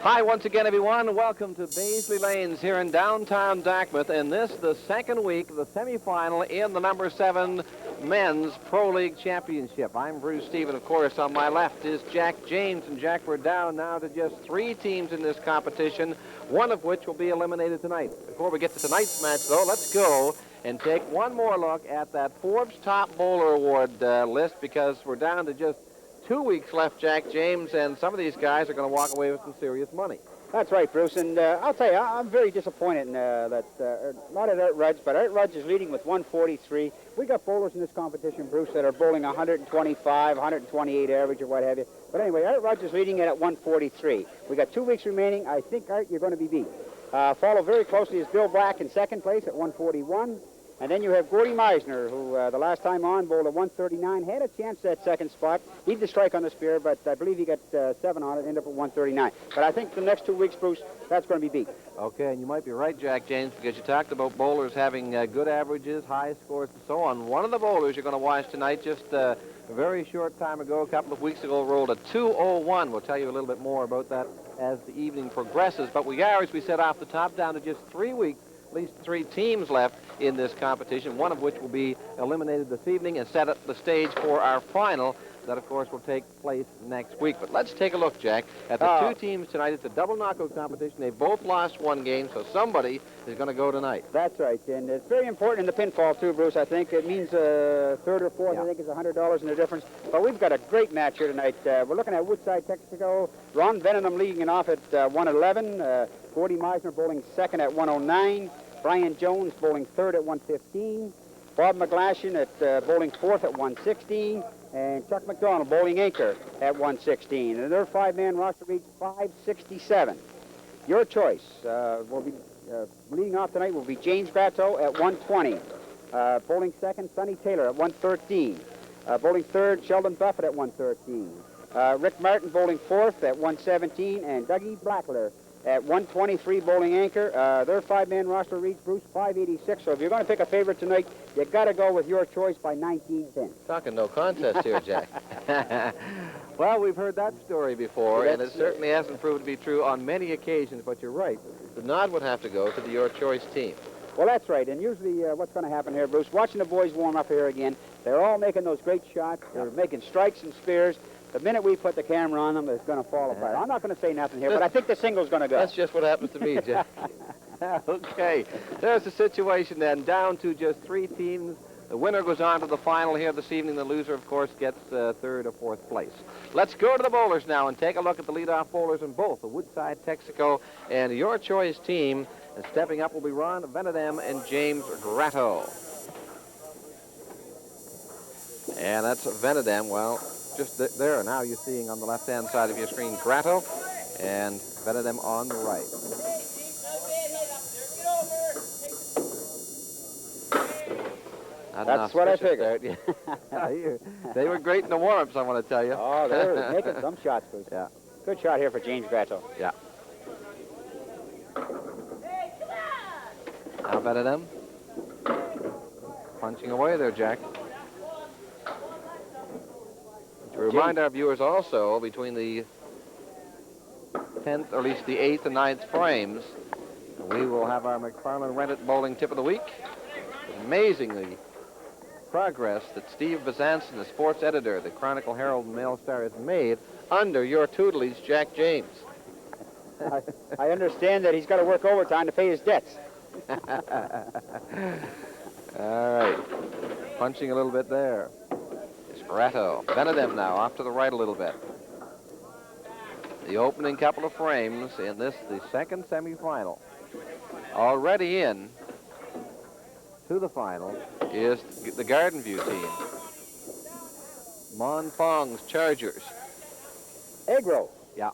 Hi once again, everyone. Welcome to Beazley Lanes here in downtown Dartmouth, and this the second week of the semifinal in the number 7 men's Pro League Championship. I'm Bruce Stephen. Of course, on my left is Jack James, and Jack, we're down now to just 3 teams in this competition, one of which will be eliminated tonight. Before we get to tonight's match, though, let's go and take one more look at that Forbes Top Bowler Award list, because we're down to just 2 weeks left, Jack James, and some of these guys are going to walk away with some serious money. That's right, Bruce, and I'll tell you, I'm very disappointed in not at Art Rudge, but Art Rudge is leading with 143. We got bowlers in this competition, Bruce, that are bowling 125, 128 average or what have you. But anyway, Art Rudge is leading it at 143. We got 2 weeks remaining. I think, Art, you're going to be beat. Followed very closely is Bill Black in second place at 141. And then you have Gordy Meisner, who the last time on bowled at 139, had a chance at second spot. He did strike on the spear, but I believe he got 7 on it, ended up at 139. But I think the next 2 weeks, Bruce, that's going to be beat. Okay, and you might be right, Jack James, because you talked about bowlers having good averages, high scores, and so on. One of the bowlers you're going to watch tonight just a very short time ago, a couple of weeks ago, rolled a 201. We'll tell you a little bit more about that as the evening progresses. But we are, as we said off the top, down to just 3 weeks. At least 3 teams left in this competition, one of which will be eliminated this evening and set up the stage for our final. That, of course, will take place next week. But let's take a look, Jack, at the 2 teams tonight. It's a double knockout competition. They both lost 1 game, so somebody is going to go tonight. That's right, and it's very important in the pinfall, too, Bruce. I think it means 3rd or 4th, I think, is $100 in the difference. But we've got a great match here tonight. We're looking at Woodside, Teaxco. Ron Venenum leading it off at 111. Gordy Meisner bowling second at 109. Brian Jones bowling 3rd at 115. Bob McGlashan at bowling 4th at 116. And Chuck McDonald bowling anchor at 116. And their 5-man roster reads 567. Your choice will be leading off tonight will be James Gratto at 120. Bowling second, Sonny Taylor at 113. Bowling third, Sheldon Buffett at 113. Rick Martin bowling 4th at 117. And Dougie Blackler at 123 bowling anchor. Their 5-man roster reads, Bruce, 586. So if you're going to pick a favorite tonight, you got to go with your choice by 19-10. Talking no contest here, Jack. Well, we've heard that story before, and it certainly hasn't proved to be true on many occasions, but you're right. The nod would have to go to the your choice team. Well, that's right, and usually what's going to happen here, Bruce, watching the boys warm up here again, they're all making those great shots. They're making strikes and spears. The minute we put the camera on them, it's going to fall apart. I'm not going to say nothing here, but I think the single's going to go. That's just what happens to me, Jack. Okay, there's the situation then, down to just 3 teams. The winner goes on to the final here this evening. The loser, of course, gets 3rd or 4th place. Let's go to the bowlers now and take a look at the leadoff bowlers in both the Woodside, Teaxco, and your choice team. And stepping up will be Ron Venedem and James Gratto. And that's Venedem. Well, just there now you're seeing on the left-hand side of your screen Gratto and Venedem on the right. That's what I figured. They were great in the warm-ups, I want to tell you. Oh, they were making some shots, Bruce. Yeah. Good shot here for James Gratto. Yeah. Now Venedem. Punching away there, Jack. To remind our viewers also, between the 10th, or at least the 8th and 9th frames, we will have our McFarland Rennet Bowling Tip of the Week. Amazingly progress that Steve Bezanson, the sports editor, the Chronicle Herald and Mail Star, has made under your tutelage, Jack James. I understand that he's got to work overtime to pay his debts. All right. Punching a little bit there. It's Gratto. Venedem now, off to the right a little bit. The opening couple of frames in this, the second semifinal. Already in to the final is the Garden View team. Mon Fong's Chargers. Egg roll. Yeah.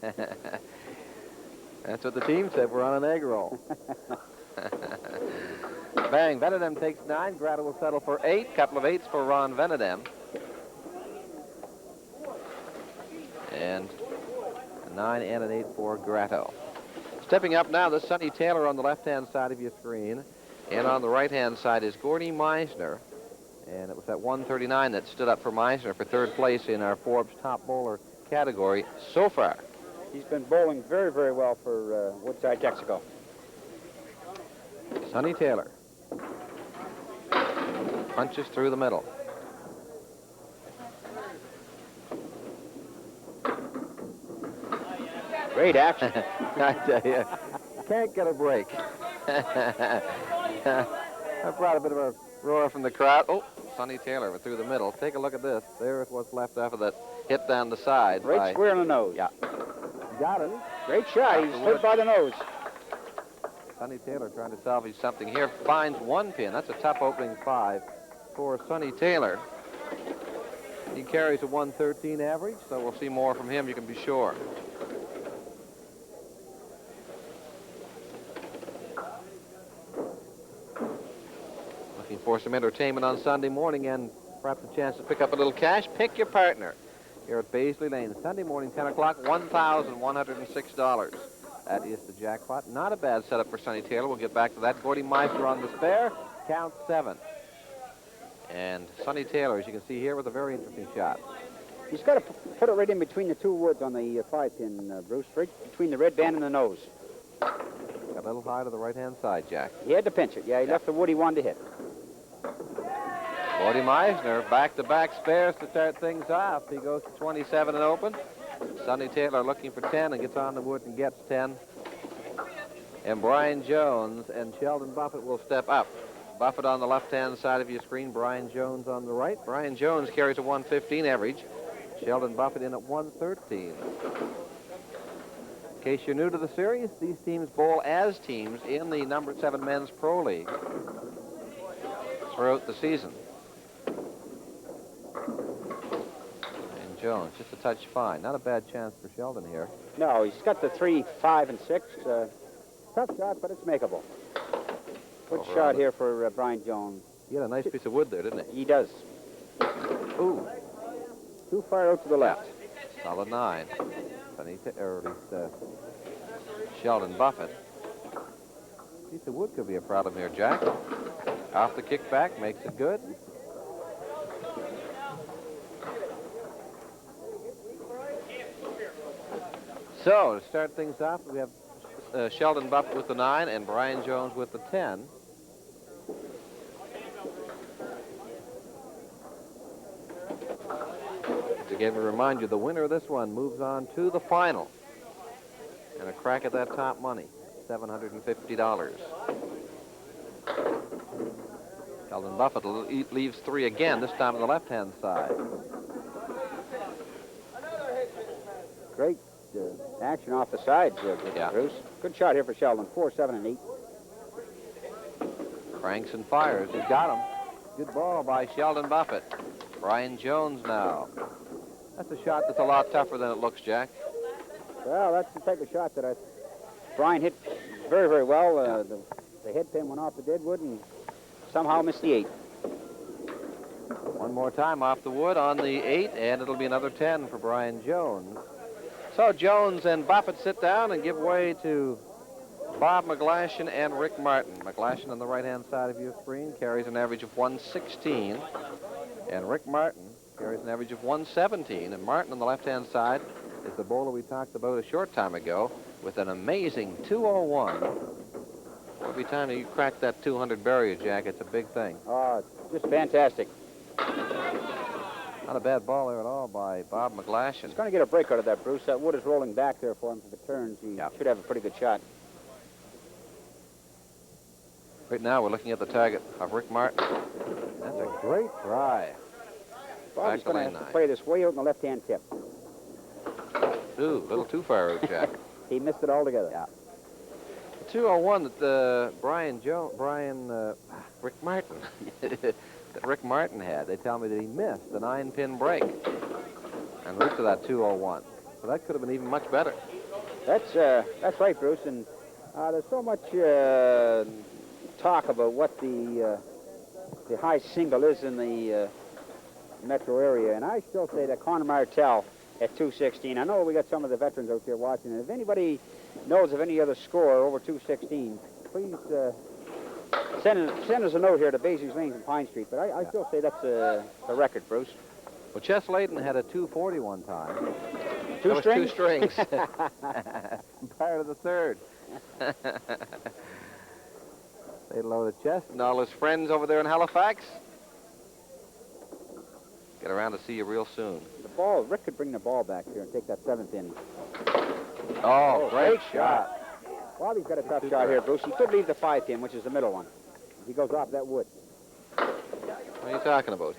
That's what the team said. We're on an egg roll. Bang. Venedem takes 9. Gratto will settle for 8. Couple of 8s for Ron Venedem. And a 9 and an 8 for Gratto. Stepping up now, this Sonny Taylor on the left-hand side of your screen. And on the right-hand side is Gordy Meisner. And it was that 139 that stood up for Meisner for 3rd place in our Forbes Top Bowler category so far. He's been bowling very, very well for Woodside, Teaxco. Sonny Taylor. Punches through the middle. Great action. I tell you, can't get a break. I brought a bit of a roar from the crowd. Oh, Sonny Taylor through the middle. Take a look at this. There's what's left after that hit down the side. Right square in the nose. Yeah. Got it. Great shot. He's hit by the nose. Sonny Taylor trying to salvage something here. Finds one pin. That's a tough opening 5 for Sonny Taylor. He carries a 113 average, so we'll see more from him, you can be sure. Looking for some entertainment on Sunday morning and perhaps a chance to pick up a little cash. Pick your partner here at Beazley Lane. Sunday morning, 10 o'clock, $1,106. That is the jackpot. Not a bad setup for Sonny Taylor. We'll get back to that. Gordy Meister on the spare. Count 7. And Sonny Taylor, as you can see here, with a very interesting shot. He's got to put it right in between the 2 woods on the 5-pin, Bruce, right between the red band and the nose. Got a little high to the right-hand side, Jack. He had to pinch it. Yeah, he left the wood he wanted to hit. Gordy Meisner, back-to-back spares to start things off. He goes to 27 and open. Sonny Taylor looking for 10 and gets on the wood and gets 10. And Brian Jones and Sheldon Buffett will step up. Buffett on the left-hand side of your screen, Brian Jones on the right. Brian Jones carries a 115 average. Sheldon Buffett in at 113. In case you're new to the series, these teams bowl as teams in the number 7 men's pro league throughout the season. And Jones, just a touch fine. Not a bad chance for Sheldon here. No, he's got the 3, 5, and 6. Tough shot, but it's makeable. Good shot here for Brian Jones. He had a nice piece of wood there, didn't he? He does. Ooh. Too far out to the left. Solid 9. Sheldon Buffett. Piece of wood could be a problem here, Jack. Off the kickback, makes it good. So, to start things off, we have Sheldon Buffett with the 9 and Brian Jones with the 10. Again, we remind you, the winner of this one moves on to the final. And a crack at that top money, $750. Sheldon Buffett leaves 3 again, this time on the left-hand side. Great action off the sides, Bruce. Good shot here for Sheldon. 4, 7, and 8. Cranks and fires. He's got him. Good ball by Sheldon Buffett. Brian Jones now. That's a shot that's a lot tougher than it looks, Jack. Well, that's the type of shot that Brian hit very, very well. The head pin went off the deadwood and somehow missed the 8. One more time off the wood on the 8, and it'll be another 10 for Brian Jones. So Jones and Buffett sit down and give way to Bob McGlashan and Rick Martin. McGlashan on the right-hand side of your screen carries an average of 116, and Rick Martin carries an average of 117. And Martin on the left-hand side is the bowler we talked about a short time ago with an amazing 201. Every time you crack that 200 barrier, Jack, it's a big thing. Oh, it's just fantastic. Not a bad ball there at all by Bob McGlashan. He's going to get a break out of that, Bruce. That wood is rolling back there for him for the turns. He should have a pretty good shot. Right now, we're looking at the target of Rick Martin. That's a great try. Bob's going to have to play this way out in the left-hand tip. Ooh, a little too far out, Jack. He missed it altogether. Yeah. The 201 that Rick Martin, that Rick Martin had, they tell me that he missed the 9-pin break and route to that 201. So that could have been even much better. That's right, Bruce. And there's so much talk about what the high single is in the metro area, and I still say that Connor Martell at 216. I know we got some of the veterans out there watching, and if anybody knows of any other score over 216, please send us a note here to Beazley's Lanes and Pine Street. But I still say that's a record, Bruce. Well, Chess Layton had a 240 one time. Two strings? 2 strings. Prior to the third. They loaded Chess and all his friends over there in Halifax. Get around to see you real soon. The ball, Rick could bring the ball back here and take that 7th inning. Oh, great shot. Bobby's got a tough shot here, Bruce. He could leave the 5 pin, which is the middle one. If he goes off, that would. What are you talking about?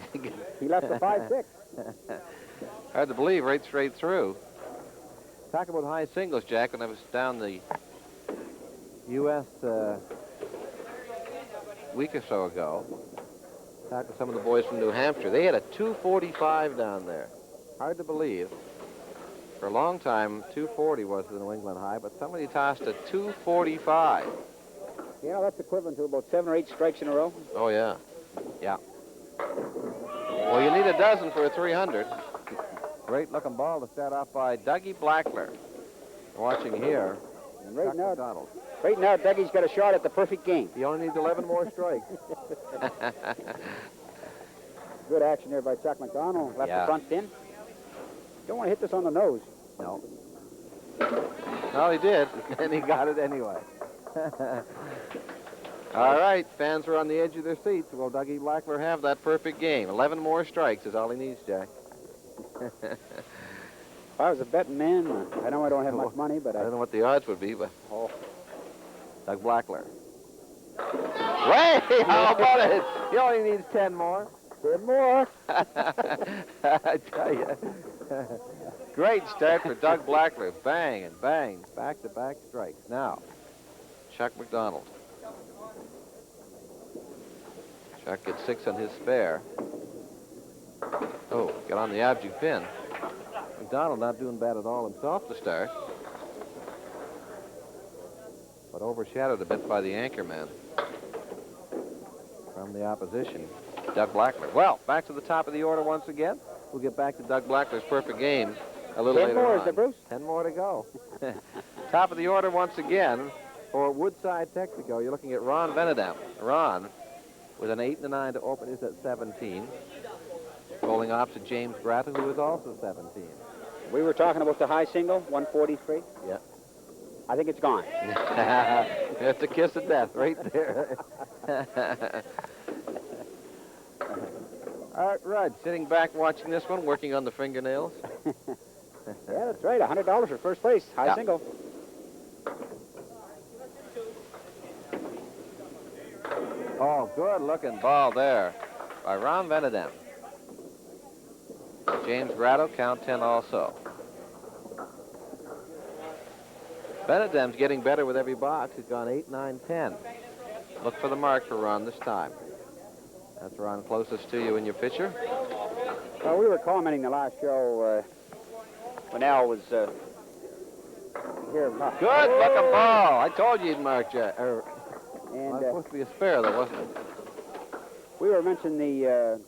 He left the 5-6. Hard to believe, right straight through. Talk about high singles, Jack. When I was down the U.S. Week or so ago, talked to some of the boys from New Hampshire. They had a 245 down there. Hard to believe. For a long time, 240 was the New England high, but somebody tossed a 245. You know, that's equivalent to about 7 or 8 strikes in a row. Oh, yeah. Yeah. Well, you need a dozen for a 300. Great-looking ball to start off by Dougie Blackler. Watching here, And right now, McDonald. right now, Dougie's got a shot at the perfect game. He only needs 11 more strikes. Good action there by Chuck McDonald. Left the front pin. Don't want to hit this on the nose. No. Well, he did, and he got it anyway. All right, fans are on the edge of their seats. Will Dougie Blackler have that perfect game? 11 more strikes is all he needs, Jack. If I was a betting man, I know I don't have much money, but I don't know what the odds would be, but... Oh. Doug Blackler. Way! How about it? He only needs 10 more. 10 more. I tell you. Great start for Doug Blackler. Bang and bang. Back-to-back strikes. Now, Chuck McDonald. Chuck gets 6 on his spare. Oh, got on the object pin. McDonald not doing bad at all himself to start. But overshadowed a bit by the anchor man from the opposition, Doug Blackler. Well, back to the top of the order once again. We'll get back to Doug Blackler's perfect game a little later on. 10 more, is there, Bruce? 10 more to go. Top of the order once again for Woodside, Teaxco. You're looking at Ron Venedam. Ron, with an 8 and a 9 to open, is at 17. Bowling opposite James Grata, who is also 17. We were talking about the high single, 143. Yeah. I think it's gone. That's a kiss of death right there. Art Rudd sitting back watching this one, working on the fingernails. Yeah, that's right. $100 for first place. High single. Oh, good-looking ball there by Ron Venedam. James Grotto, count 10 also. Venedam's getting better with every box. He's gone 8, 9, 10. Look for the mark for Ron this time. That's Ron closest to you in your picture. Well, we were commenting the last show when Al was here. Good-looking ball. I told you he'd mark Jack. Well, And it's supposed to be a spare, though, wasn't it? we were mentioning the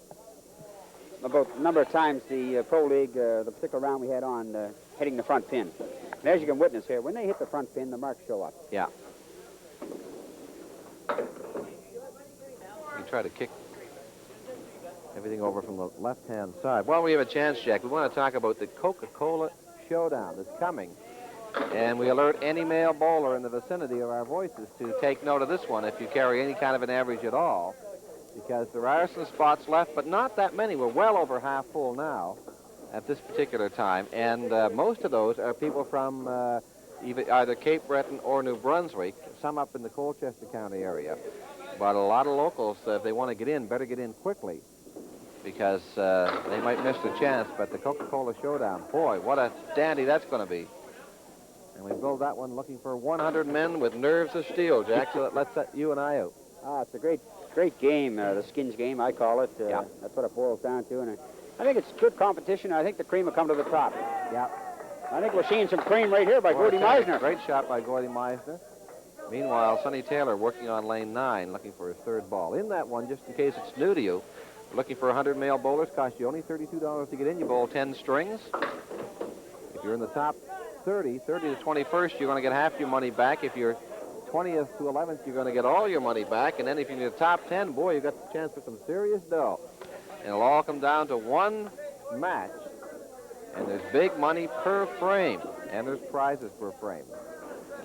about the number of times the Pro League, the particular round we had on hitting the front pin. And as you can witness here, when they hit the front pin, the marks show up. Yeah. You try to kick everything over from the left-hand side. Well, we have a chance, Jack. We want to talk about the Coca-Cola Showdown that's coming. And we alert any male bowler in the vicinity of our voices to take note of this one if you carry any kind of an average at all, because there are some spots left, but not that many. We're well over half full now at this particular time, and most of those are people from either Cape Breton or New Brunswick, some up in the Colchester County area. But a lot of locals, if they want to get in, better get in quickly, because they might miss the chance. But the Coca-Cola Showdown, boy, what a dandy that's going to be. And we build that one looking for 100 men with nerves of steel, Jack, so that lets you and I out. Ah, it's a great game, the skins game, I call it. That's what it boils down to. And I think it's good competition. I think the cream will come to the top. Yeah. I think we're seeing some cream right here by Gordy Meisner. Great shot by Gordy Meisner. Meanwhile, Sonny Taylor working on lane 9, looking for his third ball. In that one, just in case it's new to you, looking for 100 male bowlers, cost you only $32 to get in. You bowl 10 strings. If you're in the top 30 to 21st, you're going to get half your money back. If you're 20th to 11th, you're going to get all your money back. And then if you're in the top 10, boy, you got the chance for some serious dough. And it'll all come down to one match. And there's big money per frame. And there's prizes per frame.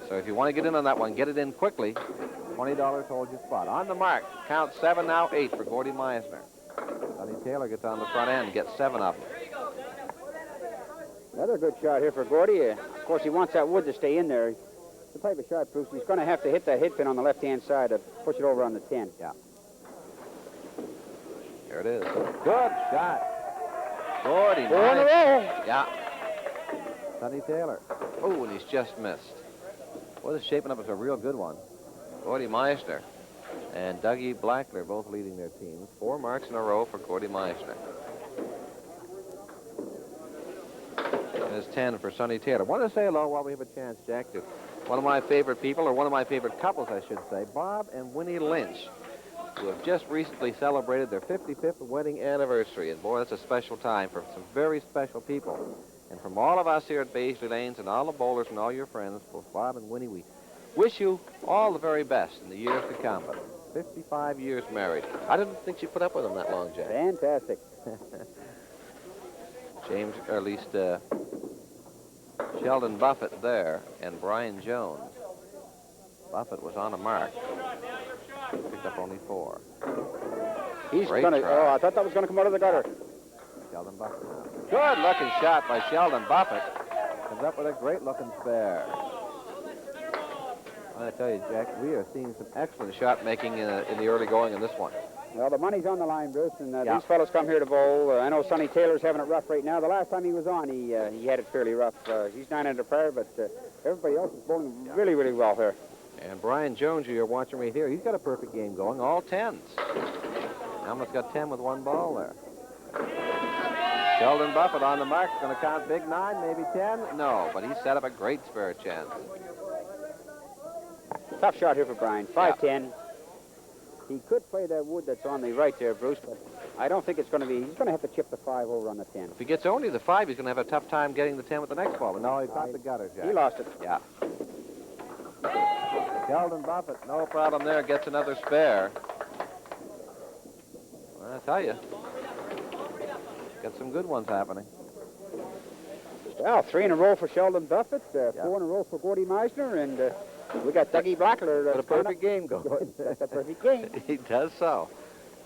So if you want to get in on that one, get it in quickly. $20 holds your spot. On the mark. Count 7 now, 8 for Gordy Meisner. Sonny Taylor gets on the front end, gets 7 of them. Another good shot here for Gordy. Of course, he wants that wood to stay in there. It's the type of shot, Bruce. He's going to have to hit that hit pin on the left-hand side to push it over on the 10. Yeah. Here it is. Good shot. Gordy Four in a row. Yeah. Sonny Taylor. Oh, and he's just missed. Well, this is shaping up as a real good one. Gordy Meisner and Dougie Blackler both leading their teams. 4 marks in a row for Gordy Meisner. And it's 10 for Sonny Taylor. I want to say hello while we have a chance, Jack, to one of my favorite people, or one of my favorite couples, I should say, Bob and Winnie Lynch, who have just recently celebrated their 55th wedding anniversary. And boy, that's a special time for some very special people. And from all of us here at Beazley Lanes and all the bowlers and all your friends, both Bob and Winnie, we wish you all the very best in the years to come. But 55 years married. I didn't think you put up with them that long, Jack. Fantastic. James, or at least Sheldon Buffett there, and Brian Jones. Buffett was on a mark. Picked up only 4. He's going to... Oh, I thought that was going to come out of the gutter. Sheldon Buffett now. Good-looking shot by Sheldon Buffett. Comes up with a great-looking spare. I tell you, Jack, we are seeing some excellent shot making in the early going in this one. Well, the money's on the line, Bruce, and these fellows come here to bowl. I know Sonny Taylor's having it rough right now. The last time he was on, he had it fairly rough. He's 9 under par, but everybody else is bowling really, really well here. And Brian Jones, who you're watching right here, he's got a perfect game going, all 10s. Almost got 10 with 1 ball there. Sheldon Buffett on the mark, going to count big 9, maybe 10. No, but he set up a great spare chance. Tough shot here for Brian. 5-10. He could play that wood that's on the right there, Bruce, but I don't think it's going to be. He's going to have to chip the 5 over on the 10. If he gets only the 5, he's going to have a tough time getting the 10 with the next ball. But no, he caught the gutter, Jack. He lost it. Yeah. Sheldon Buffett, no problem there, gets another spare. Well, I tell you, got some good ones happening. Well, 3 in a row for Sheldon Buffett, 4 in a row for Gordy Meisner, and we got Dougie Blackler. Got a perfect game going. That's a perfect game. He does so.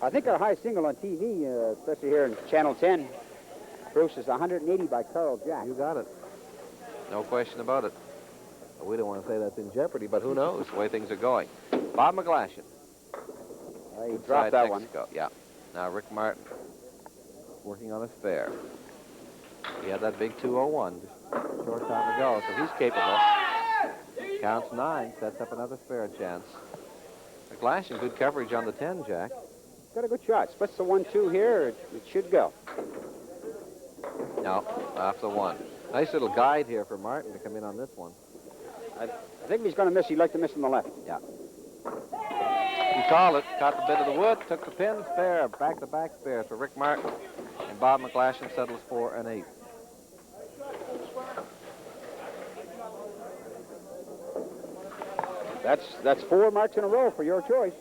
I think our high single on TV, especially here in Channel 10, Bruce, is 180 by Carl Jack. You got it. No question about it. We don't want to say that's in jeopardy, but who knows the way things are going. Bob McGlashan. He dropped that one. Yeah. Now Rick Martin working on a spare. He had that big 201 just a short time ago, so he's capable. Counts 9, sets up another spare chance. McGlashan, good coverage on the 10, Jack. Got a good shot. Splits the 1-2 here. It should go. No, off the 1. Nice little guide here for Martin to come in on this one. I think if he's going to miss, he'd like to miss on the left. Yeah. He called it, caught the bit of the wood, took the pin, spare, back-to-back spares for Rick Martin. And Bob McGlashan settles 4 and 8. That's 4 marks in a row for your choice.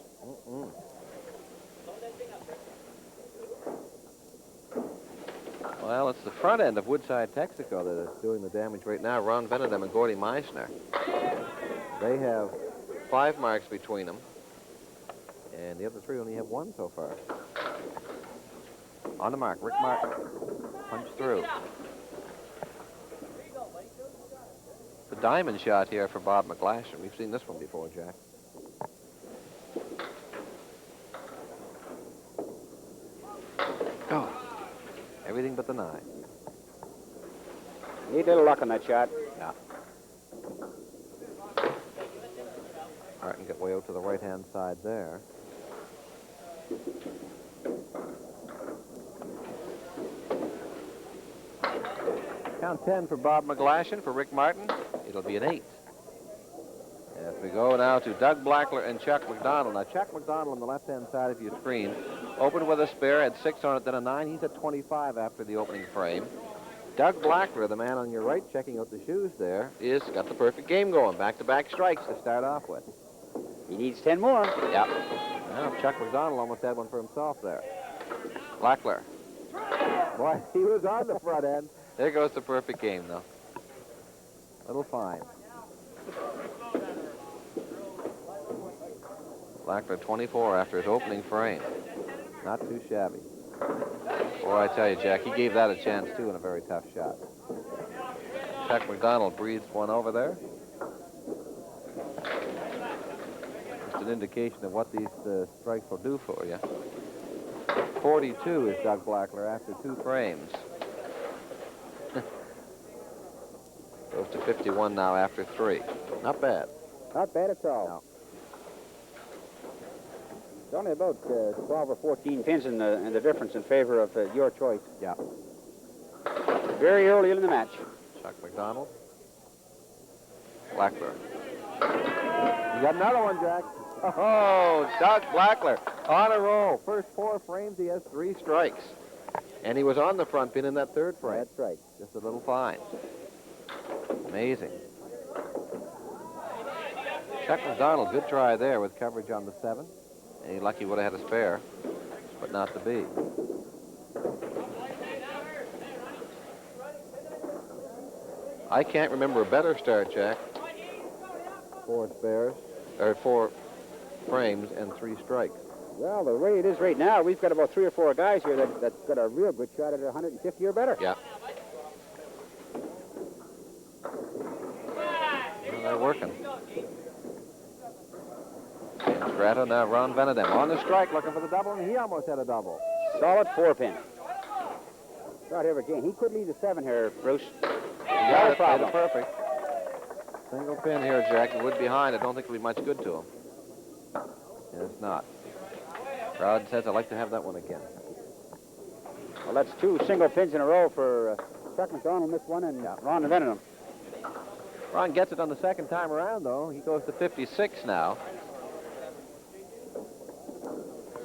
Well, it's the front end of Woodside, Teaxco that is doing the damage right now. Ron Benedum and Gordy Meisner. They have 5 marks between them. And the other 3 only have 1 so far. On the mark, Rick Martin. Punch through. The diamond shot here for Bob McGlashan. We've seen this one before, Jack. Oh. Everything but the 9. Need a little luck on that shot. Yeah. Martin got way out to the right-hand side there. Count 10 for Bob McGlashan. For Rick Martin, it'll be an 8. As we go now to Doug Blackler and Chuck McDonald. Now, Chuck McDonald on the left-hand side of your screen opened with a spare, had 6 on it, then a 9. He's at 25 after the opening frame. Doug Blackler, the man on your right checking out the shoes there, is got the perfect game going. Back-to-back strikes to start off with. He needs 10 more. Yeah. Well, Chuck McDonald almost had one for himself there. Blackler. Boy, he was on the front end. There goes the perfect game, though. Little fine. Blackler 24 after his opening frame. Not too shabby. Boy, I tell you, Jack, he gave that a chance, too, in a very tough shot. Chuck McDonald breathes one over there. Just an indication of what these strikes will do for you. 42 is Doug Blackler after 2 frames. Goes to 51 now after 3. Not bad. Not bad at all. No. It's only about 12 or 14 pins in the difference in favor of your choice. Yeah. Very early in the match. Chuck McDonald. Blackler. You got another one, Jack. Oh, Doug Blackler on a roll. First 4 frames, he has 3 strikes. And he was on the front pin in that 3rd frame. That's right. Just a little fine. Amazing. Chuck McDonald, good try there with coverage on the 7. And he lucky would have had a spare, but not to be. I can't remember a better start, Jack. 4 spares, or 4 frames and 3 strikes. Well, the way it is right now, we've got about 3 or 4 guys here that's got a real good shot at 150 or better. Yeah. Well, they're working. James Grata, now Ron Venedem on the strike, looking for the double, and he almost had a double. Solid 4-pin. Not here again. He could lead the 7 here, Bruce. He got it, made it perfect. Single pin here, Jack. The wood behind, I don't think it'll be much good to him. And it's not. Crowd says I'd like to have that one again. Well, that's 2 single pins in a row for Chuck McDonald, missed one, and Ron Venenum. Ron gets it on the 2nd time around, though. He goes to 56 now.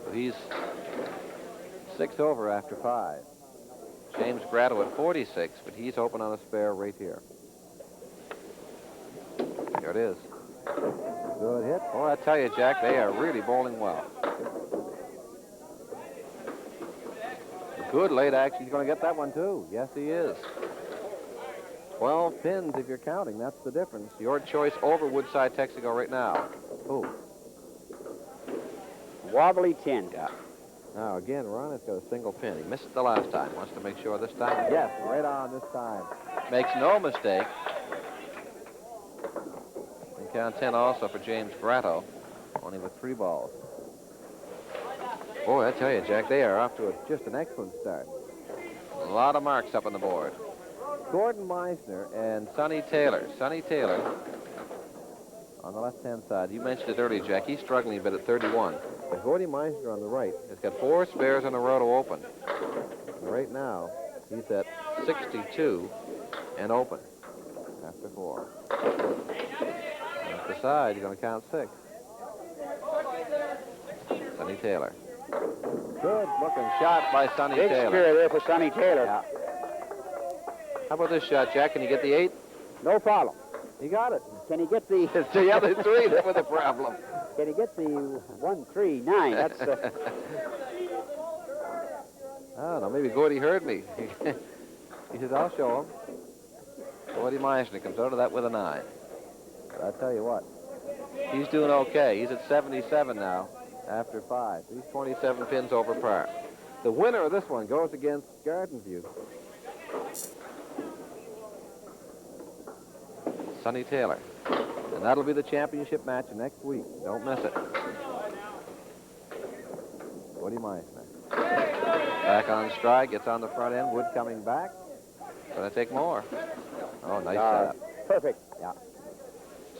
So he's 6 over after 5. James Grata at 46, but he's open on a spare right here. There it is. Good hit. Boy, I tell you, Jack, they are really bowling well. Good late action. He's going to get that one, too. Yes, he is. 12 pins, if you're counting. That's the difference. Your choice over Woodside, Teaxco right now. Oh. Wobbly 10. Yeah. Now, again, Ron has got a single pin. He missed it the last time. Wants to make sure this time. Yes, right on this time. Makes no mistake. And count 10 also for James Grata, only with 3 balls. Boy, I tell you, Jack, they are off to just an excellent start. A lot of marks up on the board. Gordon Meisner and Sonny Taylor. Sonny Taylor on the left-hand side. You mentioned it earlier, Jack. He's struggling a bit at 31. But Gordon Meisner on the right has got 4 spares in a row to open. And right now, he's at 62 and open after 4. And at the side, you're going to count 6. Sonny Taylor. Good looking shot by Sonny Big Taylor. spear there for Sonny Taylor. Yeah. How about this shot, Jack? Can you get the 8? No problem. He got it. Can he get the... It's the other 3 that were the problem. Can he get the 1, 3, 9? That's... I don't know. Maybe Gordy heard me. He said, I'll show him. Gordy Meisner comes out of that with a 9. But I tell you what, he's doing okay. He's at 77 now after 5. He's 27 pins over par. The winner of this one goes against Garden View. Sonny Taylor. And that'll be the championship match next week. Don't miss it. Woody Meisner. Back on strike, gets on the front end. Wood coming back. Gonna take more. Oh, nice setup. Perfect. Yeah.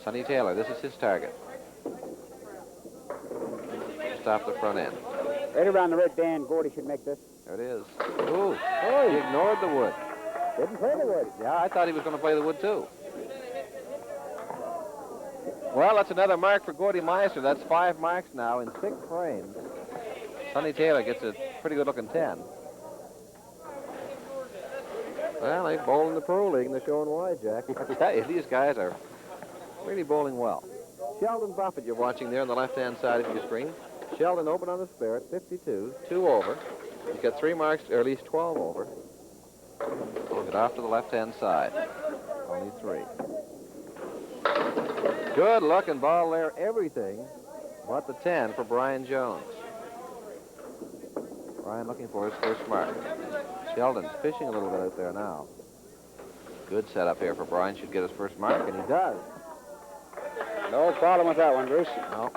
Sonny Taylor, this is his target. Just off the front end. Right around the red band, Gordy should make this. There it is. Ooh. Oh, he ignored the wood. Didn't play the wood. Yeah, I thought he was going to play the wood, too. Well, that's another mark for Gordy Meisner. That's 5 marks now in 6 frames. Sonny Taylor gets a pretty good-looking 10. Well, they bowl in the Pro League, and they're showing why, Jack. I tell you, these guys are really bowling well. Sheldon Buffett, you're watching there on the left-hand side of your screen. Sheldon open on the spare at 52, 2 over. He's got 3 marks, or at least 12 over. We'll get off to the left-hand side. Only 3. Good looking ball there. Everything but the 10 for Brian Jones. Brian looking for his first mark. Sheldon's fishing a little bit out there now. Good setup here for Brian. Should get his first mark, and he does. No problem with that one, Bruce. No.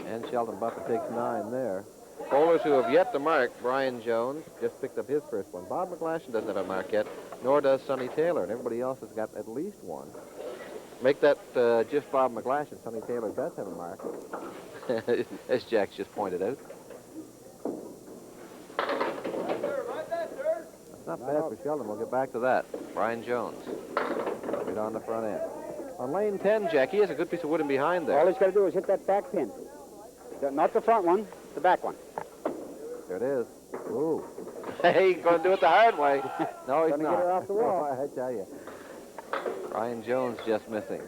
And Sheldon Buffett takes 9 there. Bowlers who have yet to mark, Brian Jones just picked up his first one. Bob McGlashan doesn't have a mark yet, nor does Sonny Taylor, and everybody else has got at least one. Make that just Bob McGlashan. Sonny Taylor does have a mark, as Jack's just pointed out. That's not bad for Sheldon. We'll get back to that. Brian Jones, right on the front end. On lane 10, Jack, he has a good piece of wood in behind there. All he's got to do is hit that back pin. Not the front one, the back one. There it is. Ooh. Hey, he's going to do it the hard way. No, he's Gonna not. get her off the wall. I tell you. Brian Jones just missing.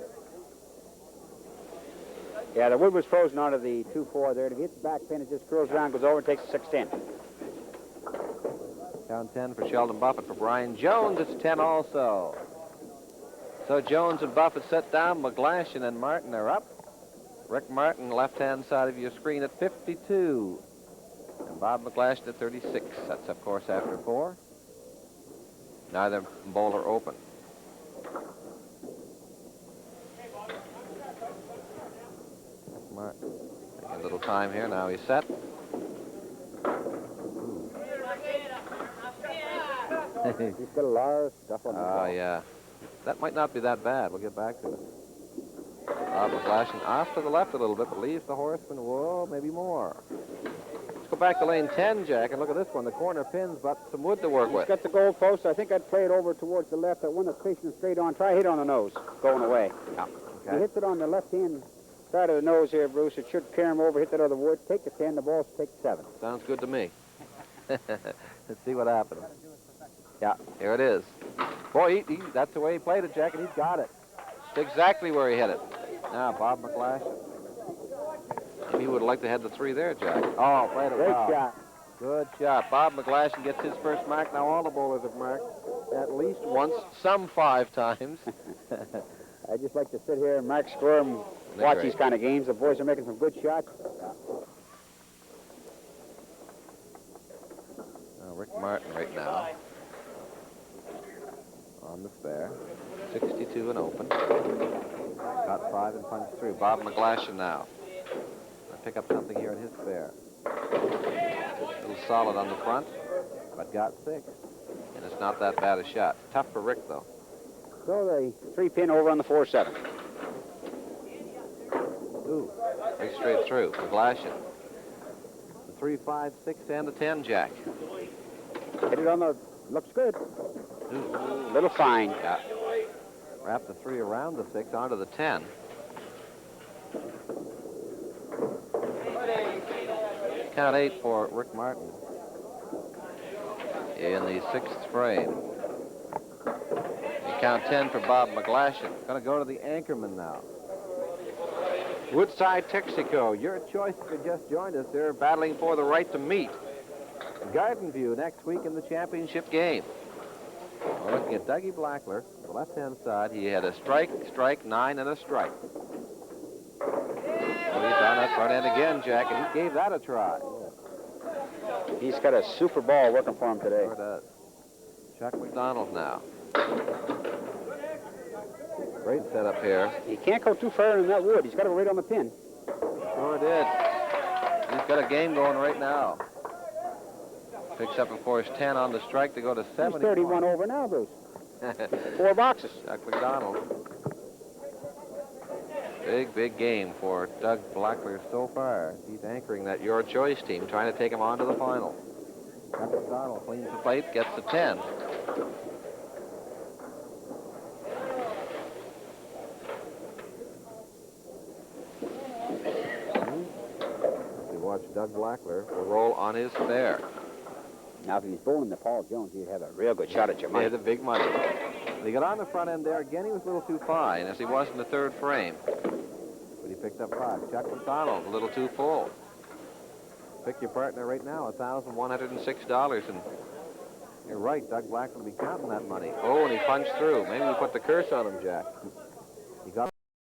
Yeah, the wood was frozen onto the 2-4 there. If he hits the back pin, it just curls around, goes over, and takes a 6-10. Count 10 for Sheldon Buffett. For Brian Jones, it's 10 also. So Jones and Buffett set down. McGlashan and Martin are up. Rick Martin, left-hand side of your screen at 52. And Bob McGlashan at 36. That's, of course, after 4. Neither bowler open. Martin, taking a little time here. Now he's set. He's got a lot of stuff on the ball. Oh, yeah. That might not be that bad. We'll get back to it. Bob McGlashan off to the left a little bit, but leaves the horseman. Whoa, maybe more. Let's go back to lane 10, Jack, and look at this one. The corner pins, but some wood to work He's with. got the goal post. I think I'd play it over towards the left. That one that's facing straight on. Try hit on the nose, going away. Yeah. He Okay. hits it on the left-hand side of the nose here, Bruce. It should carry him over, hit that other wood, take the 10, the ball take 7. Sounds good to me. Let's see what happens. Yeah, here it is. Boy, that's the way he played it, Jack, and he's got it. It's exactly where he hit it. Now, Bob McGlashan. He would have liked to have the 3 there, Jack. Oh, played it Great well. shot. Good shot. Bob McGlashan gets his first mark. Now all the bowlers have marked at least once, some 5 times. I just like to sit here and mark score and watch these kind of games. The boys are making some good shots. Rick Martin right now on the spare. 62 and open. Got 5 and punched through. Bob McGlashan now. Gonna pick up something here in his spare. A little solid on the front, but got 6. And it's not that bad a shot. Tough for Rick, though. So the 3-pin over on the 4-7. Ooh, big straight through. McGlashan. The 3, 5, 6, and the 10, Jack. Hit it on the... Looks good. Ooh. Little fine. Yeah. Wrap the 3 around the 6 onto the 10. Count 8 for Rick Martin in the 6th frame. And count 10 for Bob McGlashan. Going to go to the anchorman now. Woodside, Teaxco, your choice if you just joined us. They're battling for the right to meet Garden View next week in the championship game. We're looking at Dougie Blackler, the left-hand side. He had a strike, 9, and a strike. Well, he's on that front end again, Jack, and he gave that a try. He's got a super ball working for him today. Sure does. Chuck McDonald now. Great setup here. He can't go too far in that wood. He's got to go right on the pin. Sure did. He's got a game going right now. Picks up, of course, 10 on the strike to go to 70. He's 31 over now, Bruce. 4 boxes. Chuck McDonald. Big game for Doug Blackler so far. He's anchoring that Your Choice team, trying to take him on to the final. Chuck McDonald cleans the plate, gets the 10. We watch Doug Blackler will roll on his spare. Now, if he was bowling the Paul Jones, he'd have a real good shot at your money. Yeah, the big money. He got on the front end there. Again, he was a little too fine, as he was in the 3rd frame. But he picked up 5. Chuck McDonald, a little too full. Pick your partner right now, $1,106. And you're right, Doug Black will be counting that money. Oh, and he punched through. Maybe you put the curse on him, Jack.